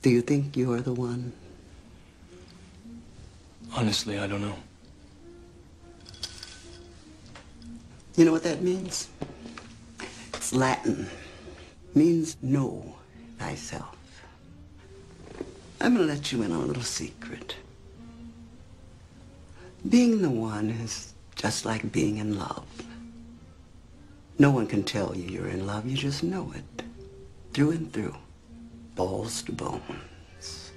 Do you think you're the one? Honestly, I don't know. You know what that means? It's Latin. Means know thyself. I'm gonna let you in on a little secret. Being the one is just like being in love. No one can tell you you're in love, you just know it. Through and through. Balls to bones.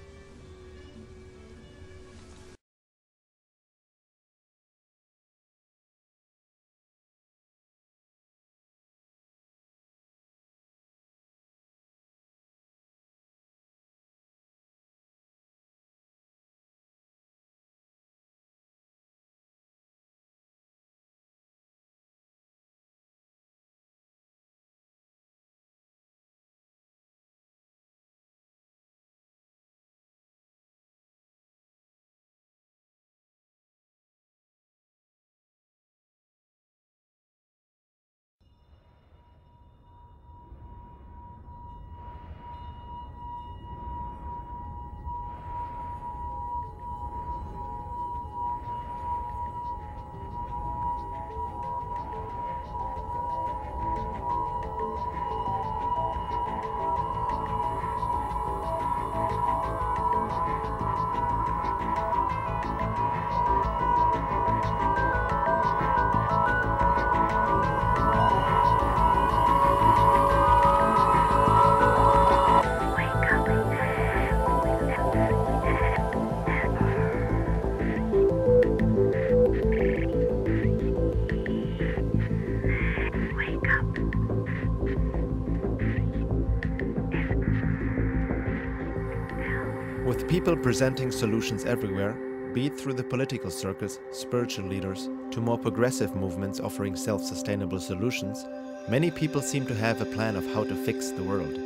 With people presenting solutions everywhere, be it through the political circles, spiritual leaders, to more progressive movements offering self-sustainable solutions, many people seem to have a plan of how to fix the world.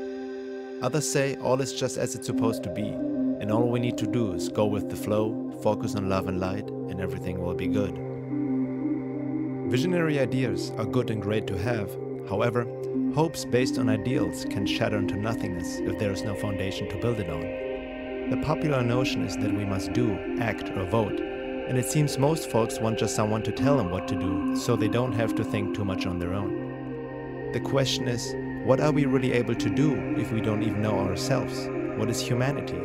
Others say all is just as it's supposed to be, and all we need to do is go with the flow, focus on love and light, and everything will be good. Visionary ideas are good and great to have. However, hopes based on ideals can shatter into nothingness if there is no foundation to build it on. The popular notion is that we must do, act, or vote, and it seems most folks want just someone to tell them what to do, so they don't have to think too much on their own. The question is, what are we really able to do if we don't even know ourselves? What is humanity?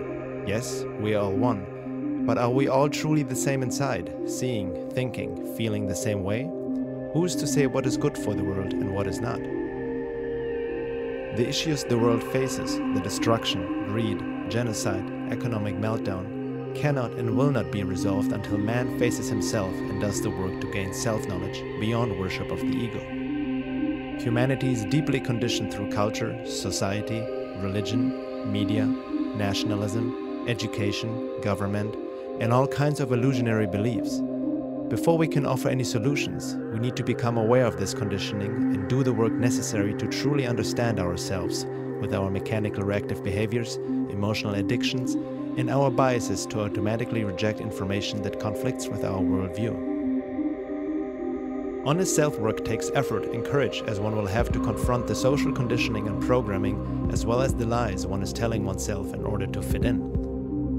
Yes, we are all one, but are we all truly the same inside, seeing, thinking, feeling the same way? Who is to say what is good for the world and what is not? The issues the world faces, the destruction, greed, genocide, economic meltdown, cannot and will not be resolved until man faces himself and does the work to gain self-knowledge beyond worship of the ego. Humanity is deeply conditioned through culture, society, religion, media, nationalism, education, government, and all kinds of illusionary beliefs. Before we can offer any solutions, we need to become aware of this conditioning and do the work necessary to truly understand ourselves with our mechanical reactive behaviors, emotional addictions, and our biases to automatically reject information that conflicts with our worldview. Honest self-work takes effort and courage, as one will have to confront the social conditioning and programming, as well as the lies one is telling oneself in order to fit in.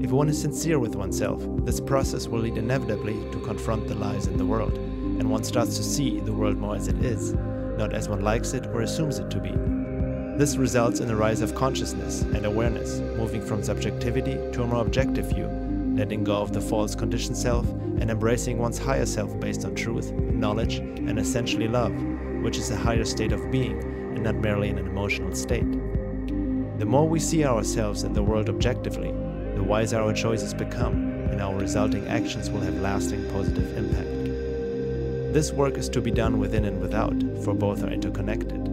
If one is sincere with oneself, this process will lead inevitably to confront the lies in the world, and one starts to see the world more as it is, not as one likes it or assumes it to be. This results in a rise of consciousness and awareness, moving from subjectivity to a more objective view, letting go of the false conditioned self and embracing one's higher self based on truth, knowledge, and essentially love, which is a higher state of being and not merely an emotional state. The more we see ourselves and the world objectively, the wiser our choices become, and our resulting actions will have lasting positive impact. This work is to be done within and without, for both are interconnected.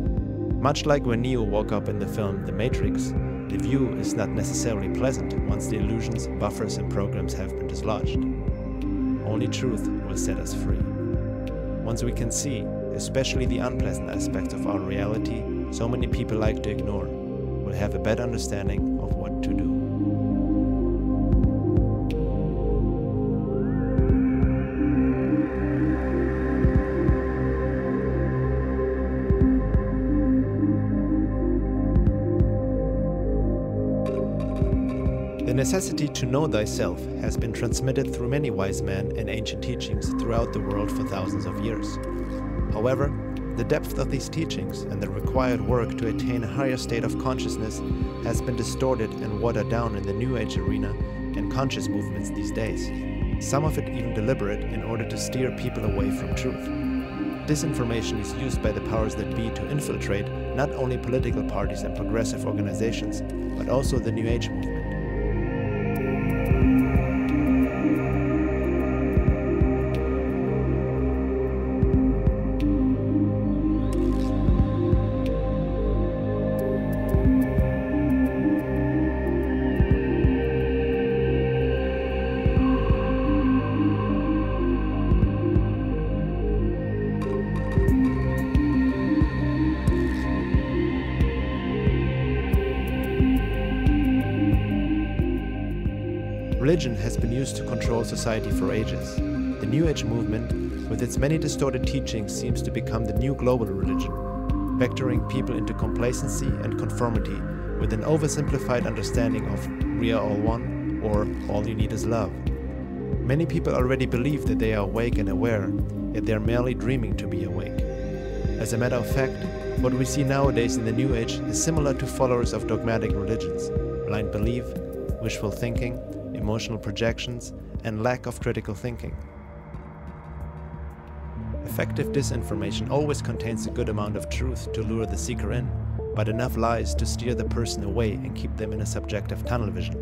Much like when Neo woke up in the film The Matrix, the view is not necessarily pleasant once the illusions, buffers, and programs have been dislodged. Only truth will set us free. Once we can see, especially the unpleasant aspects of our reality so many people like to ignore, we'll have a better understanding of what to do. The necessity to know thyself has been transmitted through many wise men and ancient teachings throughout the world for thousands of years. However, the depth of these teachings and the required work to attain a higher state of consciousness has been distorted and watered down in the New Age arena and conscious movements these days, some of it even deliberate in order to steer people away from truth. Disinformation is used by the powers that be to infiltrate not only political parties and progressive organizations, but also the New Age movement. Religion has been used to control society for ages. The New Age movement, with its many distorted teachings, seems to become the new global religion, vectoring people into complacency and conformity with an oversimplified understanding of "we are all one" or "all you need is love." Many people already believe that they are awake and aware, yet they are merely dreaming to be awake. As a matter of fact, what we see nowadays in the New Age is similar to followers of dogmatic religions: blind belief, wishful thinking, emotional projections, and lack of critical thinking. Effective disinformation always contains a good amount of truth to lure the seeker in, but enough lies to steer the person away and keep them in a subjective tunnel vision.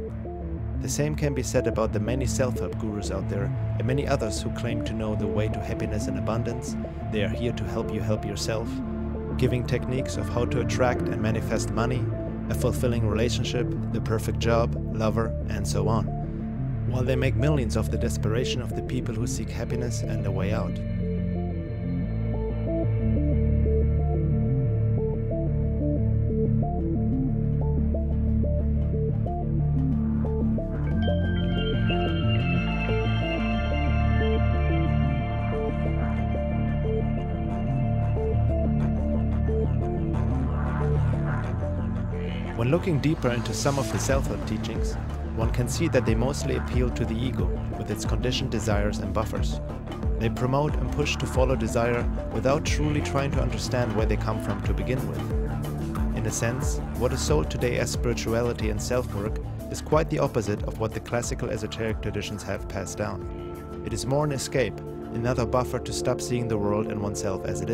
The same can be said about the many self-help gurus out there and many others who claim to know the way to happiness and abundance. They are here to help you help yourself, giving techniques of how to attract and manifest money, a fulfilling relationship, the perfect job, lover, and so on, while they make millions off the desperation of the people who seek happiness and a way out. When looking deeper into some of the self-help teachings, one can see that they mostly appeal to the ego with its conditioned desires and buffers. They promote and push to follow desire without truly trying to understand where they come from to begin with. In a sense, what is sold today as spirituality and self-work is quite the opposite of what the classical esoteric traditions have passed down. It is more an escape, another buffer to stop seeing the world and oneself as it